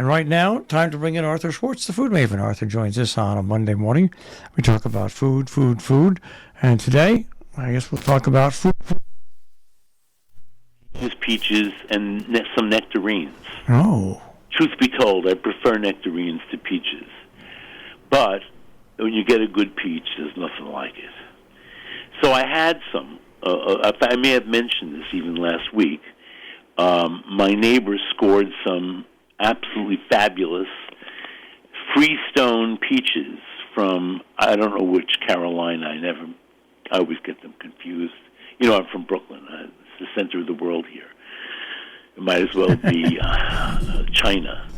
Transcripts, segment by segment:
And right now, time to bring in Arthur Schwartz, the food maven. Arthur joins us on a Monday morning. We talk about food. And today, I guess we'll talk about food. Peaches and some nectarines. Oh. Truth be told, I prefer nectarines to peaches. But when you get a good peach, there's nothing like it. So I had some. I may have mentioned this even last week. My neighbor scored some absolutely fabulous Freestone peaches from, I don't know which Carolina. I always get them confused. You know, I'm from Brooklyn. It's the center of the world here. It might as well be China.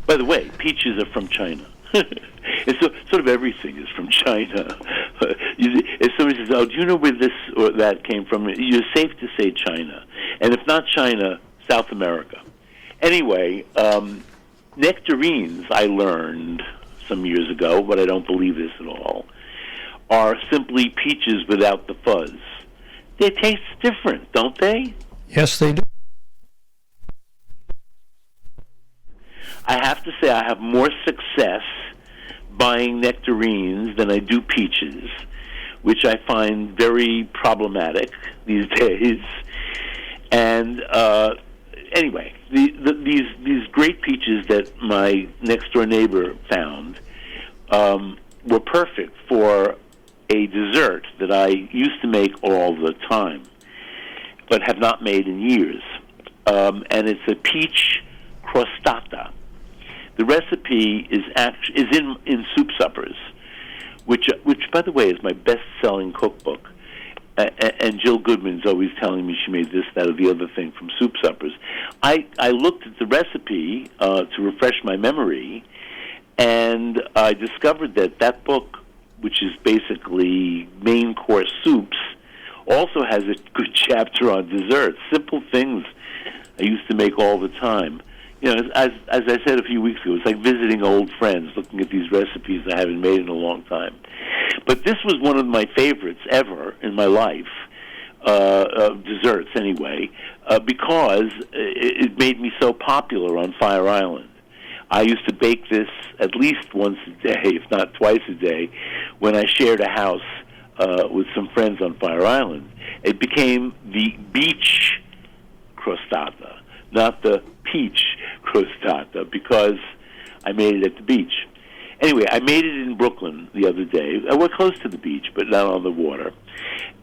By the way, peaches are from China. It's sort of everything is from China. If somebody says, "Oh, do you know where this or that came from?" You're safe to say China, and if not China, South America. Anyway, nectarines, I learned some years ago, but I don't believe this at all, are simply peaches without the fuzz. They taste different, don't they? Yes, they do. I have to say I have more success buying nectarines than I do peaches, which I find very problematic these days. And anyway, these great peaches that my next-door neighbor found were perfect for a dessert that I used to make all the time, but have not made in years. And it's a peach crostata. The recipe is in Soup Suppers, which by the way is my best-selling cookbook. And Jill Goodman's always telling me she made this, that, or the other thing from Soup Suppers. I looked at the recipe to refresh my memory, and I discovered that book, which is basically main course soups, also has a good chapter on desserts. Simple things I used to make all the time. You know, as I said a few weeks ago, it's like visiting old friends, looking at these recipes I haven't made in a long time. But this was one of my favorites ever in my life, desserts anyway, because it made me so popular on Fire Island. I used to bake this at least once a day, if not twice a day, when I shared a house with some friends on Fire Island. It became the beach crostata, not the peach crostata, because I made it at the beach. Anyway, I made it in Brooklyn the other day. We're close to the beach, but not on the water.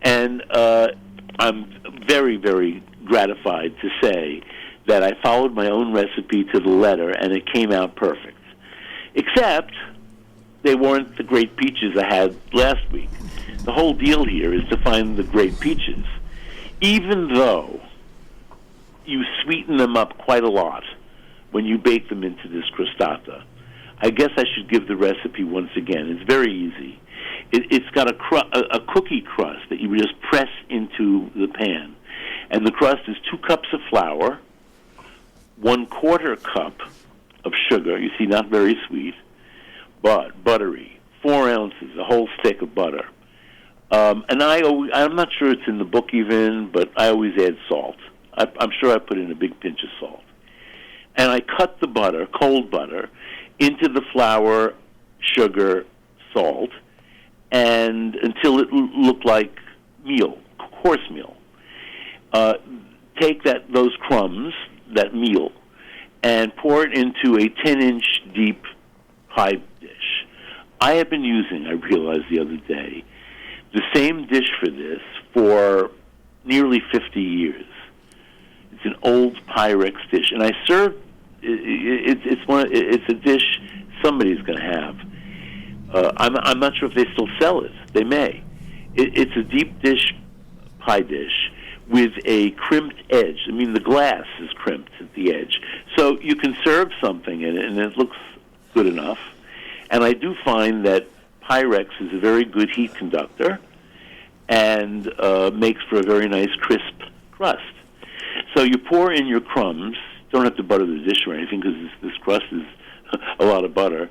And I'm very, very gratified to say that I followed my own recipe to the letter, and it came out perfect. Except they weren't the great peaches I had last week. The whole deal here is to find the great peaches. Even though you sweeten them up quite a lot when you bake them into this crostata. I guess I should give the recipe once again. It's very easy. It's got a cookie crust that you just press into the pan. And the crust is 2 cups of flour, 1/4 cup of sugar, you see, not very sweet, but buttery, 4 ounces, a whole stick of butter. And I'm not sure it's in the book even, but I always add salt. I'm sure I put in a big pinch of salt. And I cut the butter, cold butter, into the flour, sugar, salt, and until it looked like meal, coarse meal. Take those crumbs, that meal, and pour it into a 10-inch deep pie dish. I have been using, I realized the other day, the same dish for this for nearly 50 years. It's an old Pyrex dish, and I serve. It's a dish somebody's going to have. I'm not sure if they still sell it. They may. It's a deep dish pie dish with a crimped edge. I mean, the glass is crimped at the edge, so you can serve something in it, and it looks good enough. And I do find that Pyrex is a very good heat conductor and makes for a very nice crisp crust. So you pour in your crumbs. Don't have to butter the dish or anything because this crust is a lot of butter.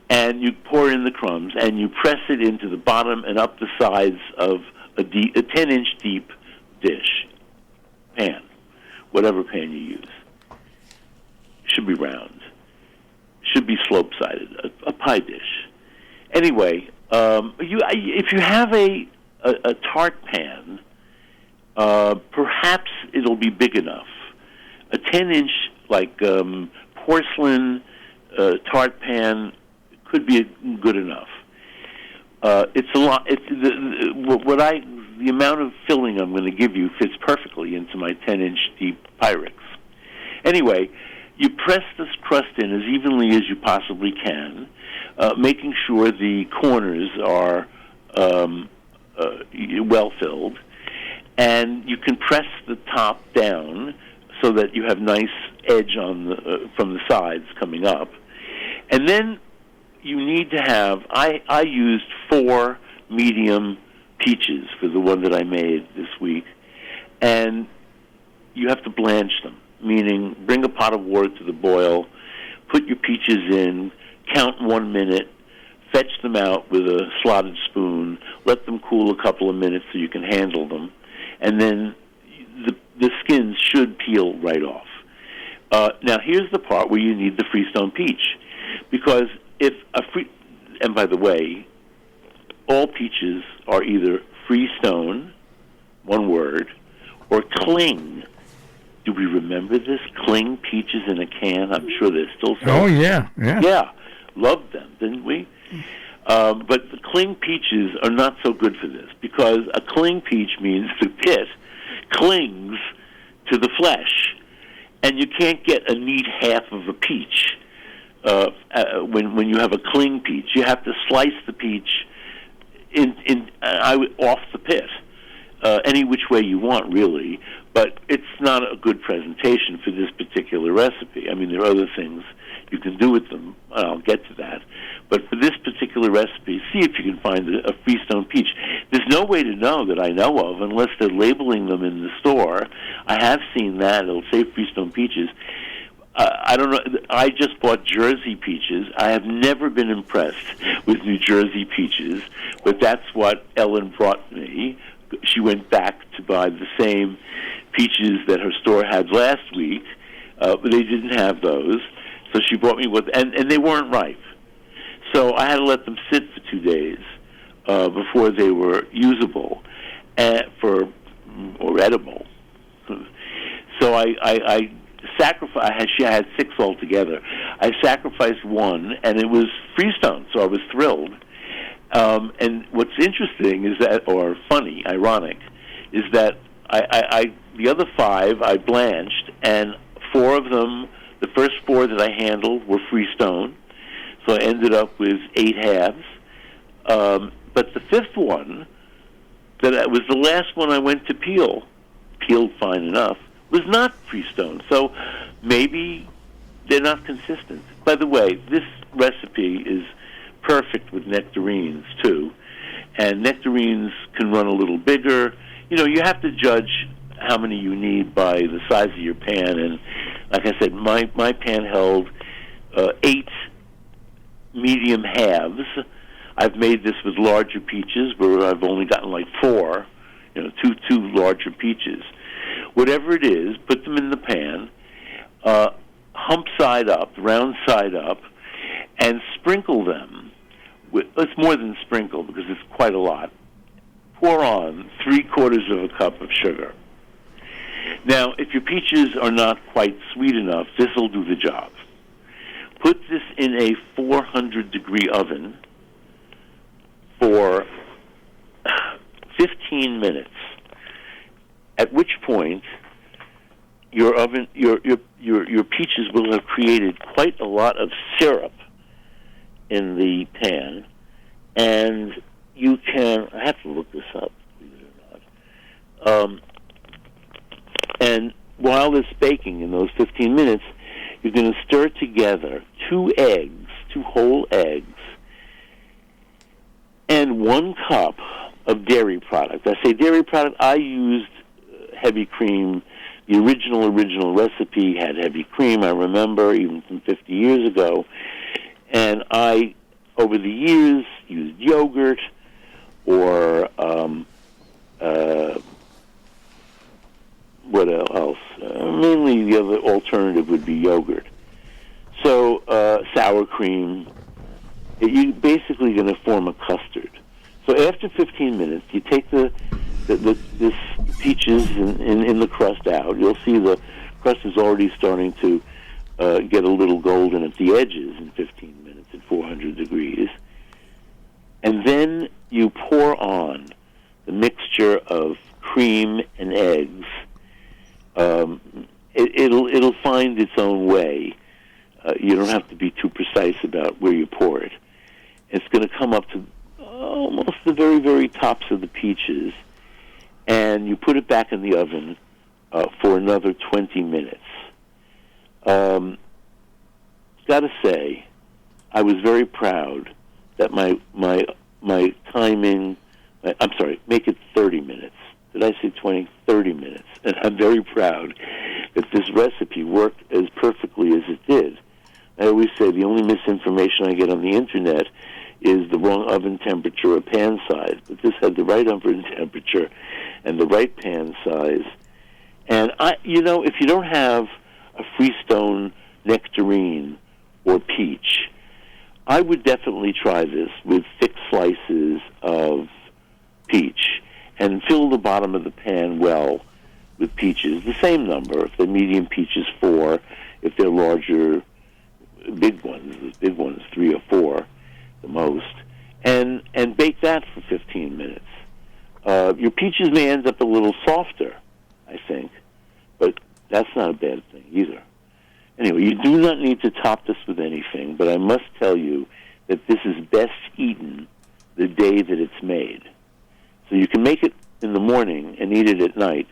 And you pour in the crumbs and you press it into the bottom and up the sides of a 10-inch deep dish, pan, whatever pan you use. It should be round. slope-sided, a pie dish. Anyway, if you have a tart pan, perhaps it'll be big enough. A 10-inch, like porcelain tart pan could be good enough. It's a lot. The amount of filling I'm going to give you fits perfectly into my 10-inch deep Pyrex. Anyway, you press this crust in as evenly as you possibly can, making sure the corners are well filled, and you can press the top down so that you have nice edge on from the sides coming up, and then you need to have. I used 4 medium peaches for the one that I made this week, and you have to blanch them, meaning bring a pot of water to the boil, put your peaches in, count 1 minute, fetch them out with a slotted spoon, let them cool a couple of minutes so you can handle them, and then the skins should peel right off. Now here's the part where you need the Freestone peach, because and by the way, all peaches are either Freestone, one word, or cling. Do we remember this? Cling peaches in a can? I'm sure they're still selling. Oh, yeah. Yeah, loved them, didn't we? But the cling peaches are not so good for this, because a cling peach means the pit clings to the flesh, and you can't get a neat half of a peach when you have a cling peach. You have to slice the peach off the pit, any which way you want, really. But it's not a good presentation for this particular recipe. I mean, there are other things you can do with them, and I'll get to that. But for this particular recipe, see if you can find a Freestone peach. There's no way to know that I know of unless they're labeling them in the store. I have seen that. It'll say Freestone peaches. I don't know. I just bought Jersey peaches. I have never been impressed with New Jersey peaches, but that's what Ellen brought me. She went back to buy the same peaches that her store had last week, but they didn't have those. So she brought me and they weren't ripe. So I had to let them sit for 2 days before they were usable or edible. So I sacrificed. She had 6 altogether. I sacrificed 1, and it was Freestone, so I was thrilled. And what's interesting is that, or funny, ironic, is that the other 5 I blanched, and 4 of them, the first 4 that I handled were Freestone, so I ended up with 8 halves. But the 5th one, that was the last one I went to peeled fine enough, was not Freestone. So maybe they're not consistent. By the way, this recipe is perfect with nectarines, too. And nectarines can run a little bigger. You know, you have to judge how many you need by the size of your pan. And like I said, my pan held 8 medium halves. I've made this with larger peaches where I've only gotten like 4, two larger peaches. Whatever it is, put them in the pan, hump side up, round side up, and sprinkle them. It's more than sprinkle because it's quite a lot. Pour on 3/4 of a cup of sugar. Now, if your peaches are not quite sweet enough, this will do the job. Put this in a 400-degree oven for 15 minutes. At which point, your peaches will have created quite a lot of syrup in the pan, and you can. I have to look this up, believe it or not. And while it's baking in those 15 minutes, you're going to stir together 2 whole eggs, and 1 cup of dairy product. I say dairy product. I used heavy cream. The original recipe had heavy cream, I remember, even from 50 years ago. And I, over the years, used yogurt or what else? Mainly the other alternative would be yogurt. So sour cream. You're basically going to form a custard. So after 15 minutes, you take this peaches in the crust out. You'll see the crust is already starting to get a little golden at the edges in 15 minutes at 400 degrees. And then you pour on the mixture of cream and eggs. It'll find its own way. You don't have to be too precise about where you pour it. It's going to come up to almost the very, very tops of the peaches, and you put it back in the oven for another 20 minutes. Got to say, I was very proud that my timing. I'm sorry, make it 30 minutes. Did I say 20? 30 minutes. And I'm very proud that this recipe worked as perfectly as it did. I always say the only misinformation I get on the internet is the wrong oven temperature or pan size. But this had the right oven temperature and the right pan size. And, if you don't have a Freestone nectarine or peach, I would definitely try this with thick slices of peach and fill the bottom of the pan well with peaches, the same number. If they're medium peaches, 4. If they're larger, big ones 3 or 4, the most. And bake that for 15 minutes. Your peaches may end up a little softer, I think, but that's not a bad thing either. Anyway, you do not need to top this with anything, but I must tell you that this is best eaten the day that it's made. So you can make it in the morning and eat it at night.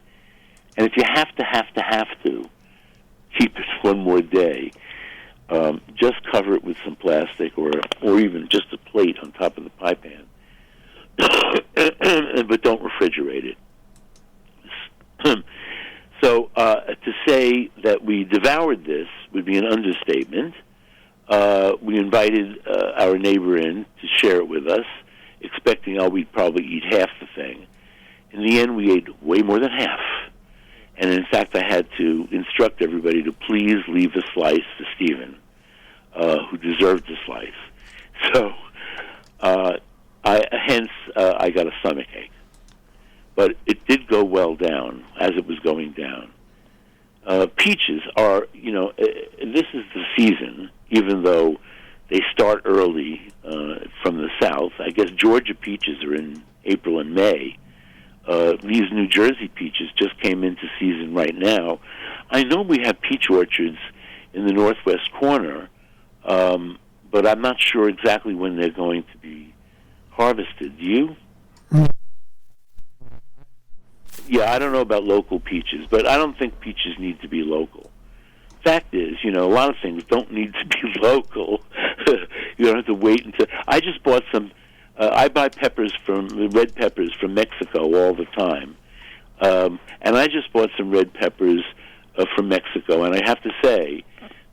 And if you have to keep it one more day, just cover it with some plastic or even just a plate on top of the pie pan. But don't refrigerate it. So to say that we devoured this would be an understatement. We invited our neighbor in to share it with us, expecting we'd probably eat half the thing. In the end, we ate way more than half. And in fact, I had to instruct everybody to please leave a slice to Stephen, who deserved a slice. So, hence, I got a stomachache. But it did go well down as it was going down. Peaches are, this is the season, even though they start early from the south. I guess Georgia peaches are in April and May. These New Jersey peaches just came into season right now. I know we have peach orchards in the northwest corner, but I'm not sure exactly when they're going to be harvested. Do you? Yeah, I don't know about local peaches, but I don't think peaches need to be local. Fact is, a lot of things don't need to be local. You don't have to wait until... I just bought some... I buy red peppers from Mexico all the time. And I just bought some red peppers from Mexico, and I have to say,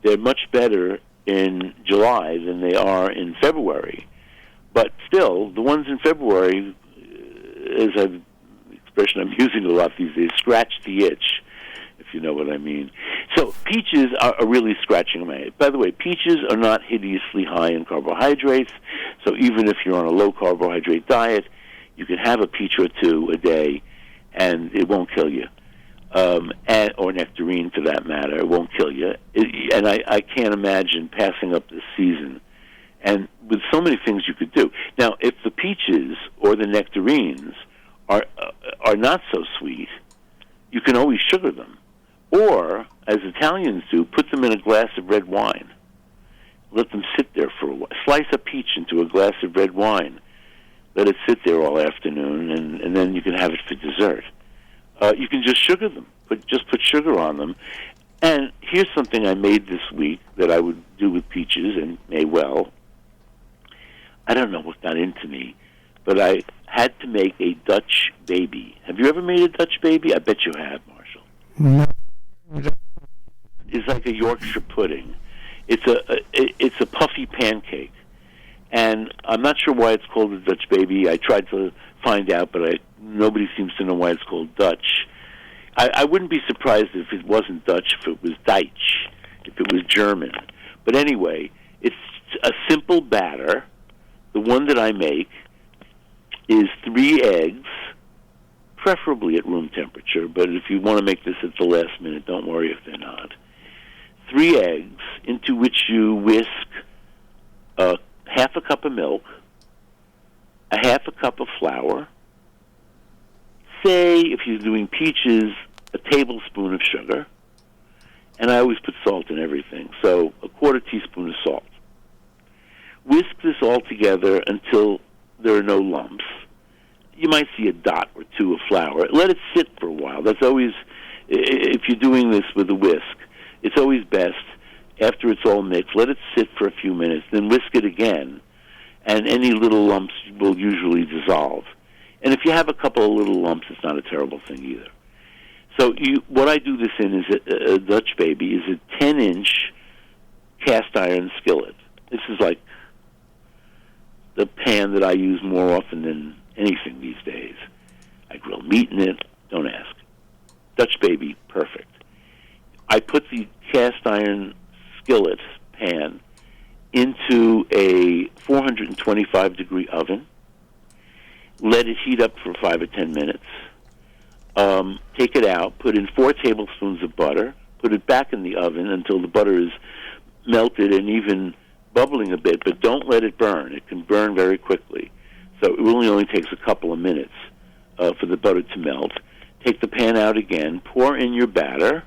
they're much better in July than they are in February. But still, the ones in February, as an expression I'm using a lot these days, scratch the itch, if you know what I mean. So peaches are really scratching my itch. By the way, peaches are not hideously high in carbohydrates, so even if you're on a low-carbohydrate diet, you can have a peach or two a day, and it won't kill you. Or nectarine, for that matter, it won't kill you. And I can't imagine passing up this season. And with so many things you could do. Now, if the peaches or the nectarines are not so sweet, you can always sugar them. Or, as Italians do, put them in a glass of red wine. Let them sit there for a while. Slice a peach into a glass of red wine. Let it sit there all afternoon, and then you can have it for dessert. You can just sugar them. Just put sugar on them. And here's something I made this week that I would do with peaches, and may well. I don't know what got into me, but I had to make a Dutch baby. Have you ever made a Dutch baby? I bet you have, Marshall. No. It's like a Yorkshire pudding. It's a puffy pancake, and I'm not sure why it's called a Dutch baby. I tried to find out, but nobody seems to know why it's called Dutch. I wouldn't be surprised if it wasn't Dutch, if it was Deutsch, if it was German. But anyway, It's a simple batter. The one that I make is 3 eggs, preferably at room temperature, but if you want to make this at the last minute, don't worry if they're not. 3 eggs into which you whisk half a cup of milk, a half a cup of flour, say, if you're doing peaches, a tablespoon of sugar, and I always put salt in everything, so a quarter teaspoon of salt. Whisk this all together until there are no lumps. You might see a dot or two of flour. Let it sit for a while. That's always, if you're doing this with a whisk, it's always best, after it's all mixed, let it sit for a few minutes, then whisk it again, and any little lumps will usually dissolve. And if you have a couple of little lumps, it's not a terrible thing either. So what I do this in is a Dutch Baby is a 10-inch cast iron skillet. This is like the pan that I use more often than anything these days. I grill meat in it. Don't ask. Dutch Baby, perfect. I put the cast iron skillet pan into a 425-degree oven. Let it heat up for 5 or 10 minutes. Take it out, put in 4 tablespoons of butter, put it back in the oven until the butter is melted and even bubbling a bit, but don't let it burn. It can burn very quickly. So it really only takes a couple of minutes for the butter to melt. Take the pan out again, pour in your batter,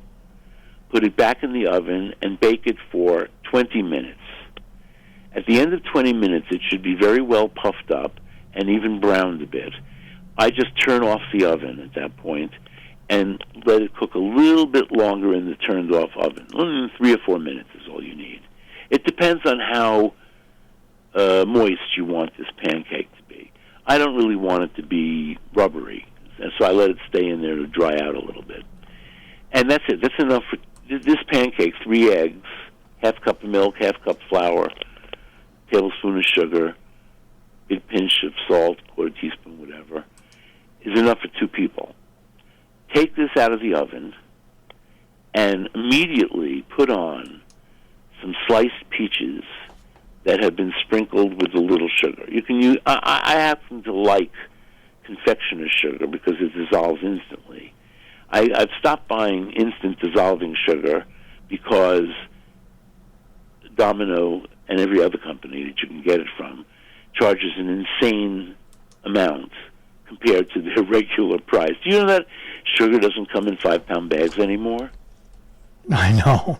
put it back in the oven, and bake it for 20 minutes. At the end of 20 minutes, it should be very well puffed up and even browned a bit. I just turn off the oven at that point and let it cook a little bit longer in the turned-off oven. 3 or 4 minutes is all you need. It depends on how moist you want this pancake to be. I don't really want it to be rubbery, and so I let it stay in there to dry out a little bit. And that's it. That's enough for this pancake. 3 eggs, half cup of milk, half cup flour, tablespoon of sugar, big pinch of salt, quarter teaspoon, whatever, is enough for 2 people. Take this out of the oven and immediately put on some sliced peaches that have been sprinkled with a little sugar. You can use. I happen to like confectioner's sugar because it dissolves instantly. I've stopped buying instant dissolving sugar because Domino and every other company that you can get it from charges an insane amount compared to their regular price. Do you know that sugar doesn't come in 5-pound bags anymore? I know.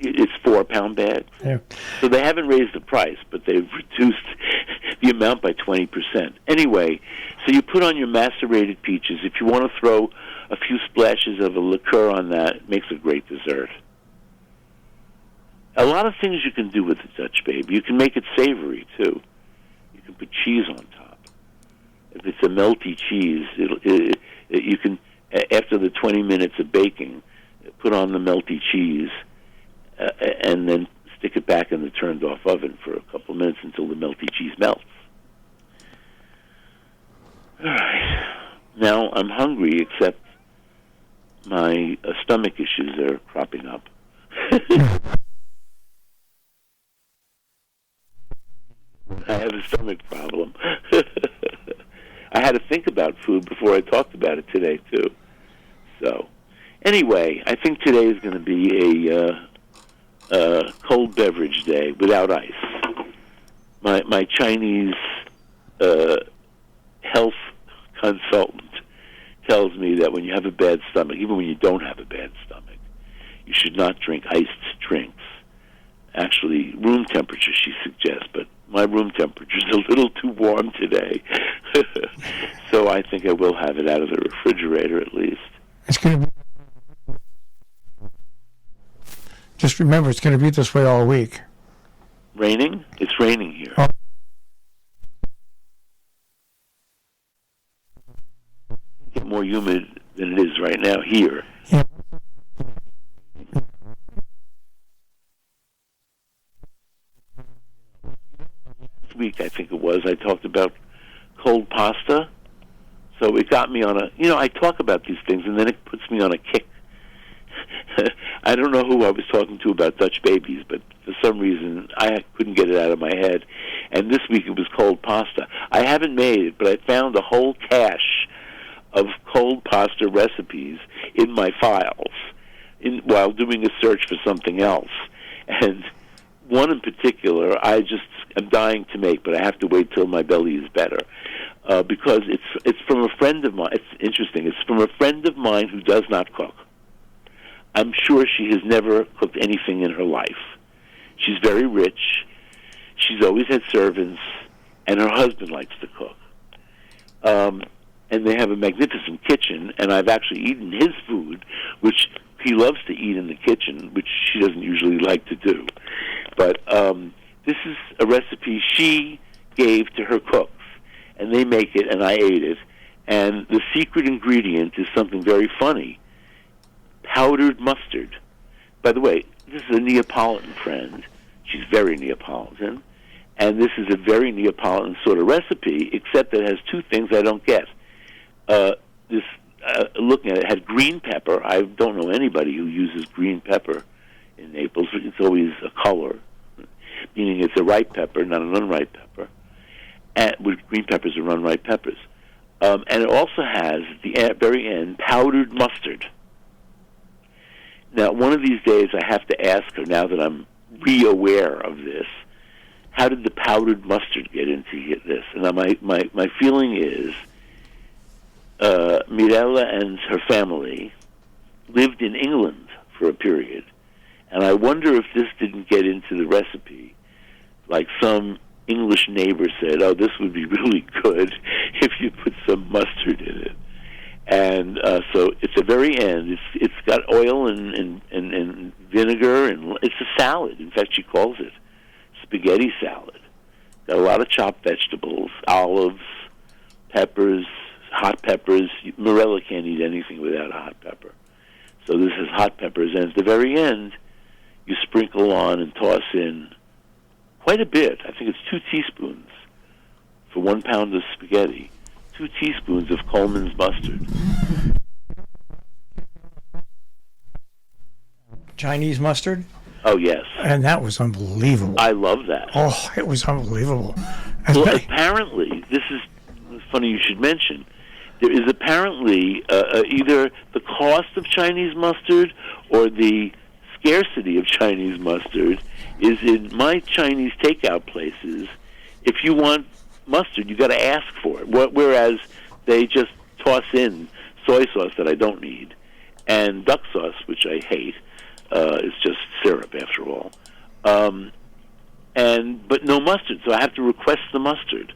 It's 4-pound bags. Yeah. So they haven't raised the price, but they've reduced the amount by 20%. Anyway, so you put on your macerated peaches. If you want to throw a few splashes of a liqueur on that, it makes a great dessert. A lot of things you can do with the Dutch Baby. You can make it savory, too. You can put cheese on top. If it's a melty cheese, you can, after the 20 minutes of baking, put on the melty cheese and then stick it back in the turned-off oven for a couple of minutes until the melty cheese melts. All right. Now I'm hungry, except my stomach issues are cropping up. I have a stomach problem. I had to think about food before I talked about it today, too. So, anyway, I think today is going to be a cold beverage day without ice. My Chinese health consultant tells me that when you have a bad stomach, even when you don't have a bad stomach, you should not drink iced drinks. Actually, room temperature, she suggests, but my room temperature is a little too warm today. So I think I will have it out of the refrigerator at least. It's going to be. Just remember, it's going to be this way all week. Raining? It's raining here. Oh. It's more humid than it is right now here. Yeah. Last week, I think it was, I talked about cold pasta. So it got me on I talk about these things, and then it puts me on a kick. I don't know who I was talking to about Dutch babies, but for some reason I couldn't get it out of my head. And this week it was cold pasta. I haven't made it, but I found a whole cache of cold pasta recipes in my files while doing a search for something else. And one in particular I just am dying to make, but I have to wait till my belly is better. Because it's from a friend of mine. It's interesting. It's from a friend of mine who does not cook. I'm sure she has never cooked anything in her life. She's very rich. She's always had servants, and her husband likes to cook. And they have a magnificent kitchen, and I've actually eaten his food, which he loves to eat in the kitchen, which she doesn't usually like to do. But this is a recipe she gave to her cooks, and they make it, and I ate it. And the secret ingredient is something very funny: powdered mustard. By the way, this is a Neapolitan friend. She's very Neapolitan. And this is a very Neapolitan sort of recipe, except that it has two things I don't get. Looking at it, had green pepper. I don't know anybody who uses green pepper in Naples. It's always a color, meaning it's a ripe pepper, not an unripe pepper. And with green peppers are unripe peppers. And it also has, at the very end, powdered mustard. Now, one of these days I have to ask her, now that I'm re-aware of this, how did the powdered mustard get into this? And my feeling is Mirella and her family lived in England for a period. And I wonder if this didn't get into the recipe, like some English neighbor said, oh, this would be really good if you put some mustard in it. And so it's the very end. It's got oil and vinegar, and it's a salad. In fact, she calls it spaghetti salad. Got a lot of chopped vegetables, olives, peppers, hot peppers. Morella can't eat anything without a hot pepper. So this is hot peppers. And at the very end, you sprinkle on and toss in quite a bit. I think it's 2 teaspoons for 1 pound of spaghetti. 2 teaspoons of Coleman's mustard. Chinese mustard? Oh, yes. And that was unbelievable. I love that. Oh, it was unbelievable. Well, apparently, this is funny you should mention, there is apparently either the cost of Chinese mustard or the scarcity of Chinese mustard is in my Chinese takeout places. If you want mustard, you got to ask for it. Whereas they just toss in soy sauce that I don't need, and duck sauce, which I hate. It's just syrup after all. But no mustard, so I have to request the mustard.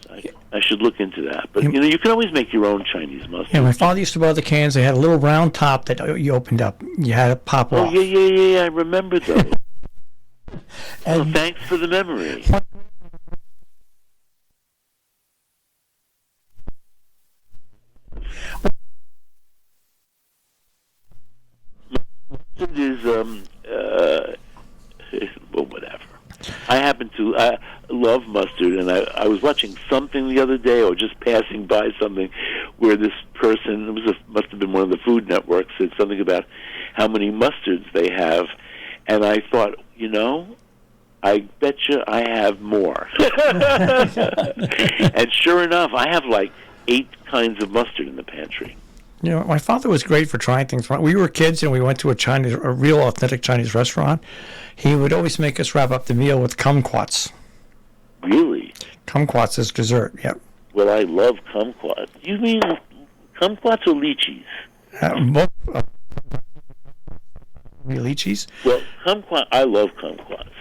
I should look into that. But you can always make your own Chinese mustard. Yeah, my father used to buy the cans. They had a little round top that you opened up. You had it pop off. Oh yeah. I remember those. And thanks for the memory. Mustard is well, whatever. I happen to love mustard, and I was watching something the other day, or just passing by something, where this person, must have been one of the Food Networks, said something about how many mustards they have, and I thought, I bet you I have more. And sure enough, I have like 8 kinds of mustard in the pantry. My father was great for trying things. When we were kids and we went to a real authentic Chinese restaurant, he would always make us wrap up the meal with kumquats. Really? Kumquats is dessert, yep. Well, I love kumquats. You mean kumquats or lychees? Both. Lychees? Well, I love kumquats.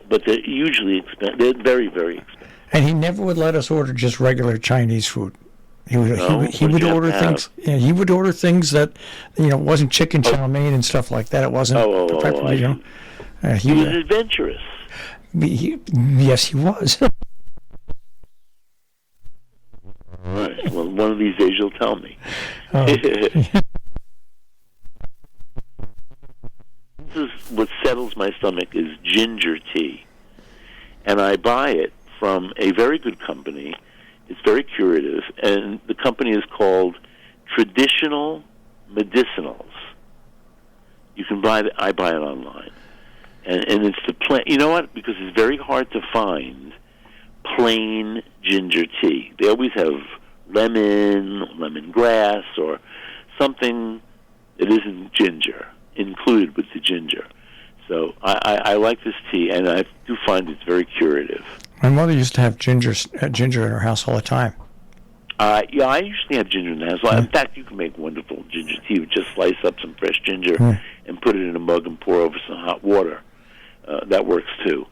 But they're usually expensive. They're very, very expensive. And he never would let us order just regular Chinese food. He would order things. Yeah, he would order things that wasn't chicken chow mein and stuff like that. It wasn't. He was adventurous. Yes, he was. All right. Well, one of these days you'll tell me. This is what settles my stomach is ginger tea, and I buy it from a very good company. It's very curative, and the company is called Traditional Medicinals. You can buy it. I buy it online, and it's the plain. You know what? Because it's very hard to find plain ginger tea. They always have lemongrass, or something that isn't ginger included with the ginger. So I like this tea, and I do find it's very curative. My mother used to have ginger in her house all the time. Yeah, I usually have ginger in the house. Well, in fact, you can make wonderful ginger tea. You just slice up some fresh ginger and put it in a mug and pour over some hot water. That works too.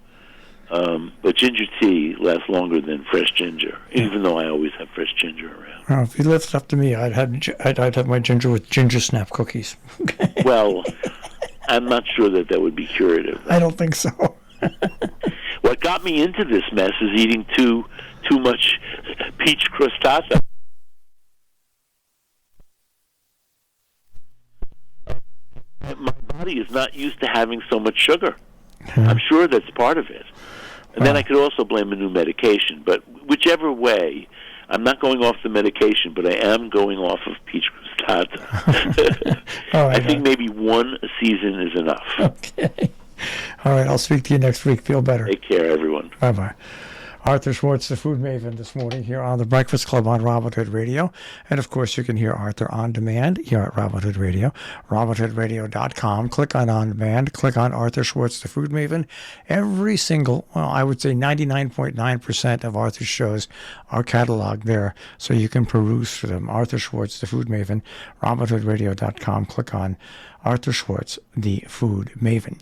But ginger tea lasts longer than fresh ginger, even though I always have fresh ginger around. Oh, if you left it up to me, I'd have my ginger with ginger snap cookies. Well, I'm not sure that would be curative. I don't think so. What got me into this mess is eating too much peach crostata. My body is not used to having so much sugar. I'm sure that's part of it. And then I could also blame a new medication. But whichever way, I'm not going off the medication, but I am going off of peach crostata. I think maybe one a season is enough. Okay. All right, I'll speak to you next week. Feel better. Take care, everyone. Bye-bye. Arthur Schwartz, the Food Maven, this morning here on the Breakfast Club on Robin Hood Radio. And, of course, you can hear Arthur on demand here at Robin Hood Radio, robinhoodradio.com. Click on demand. Click on Arthur Schwartz, the Food Maven. Every single, well, I would say 99.9% of Arthur's shows are cataloged there, so you can peruse for them. Arthur Schwartz, the Food Maven, robinhoodradio.com. Click on Arthur Schwartz, the Food Maven.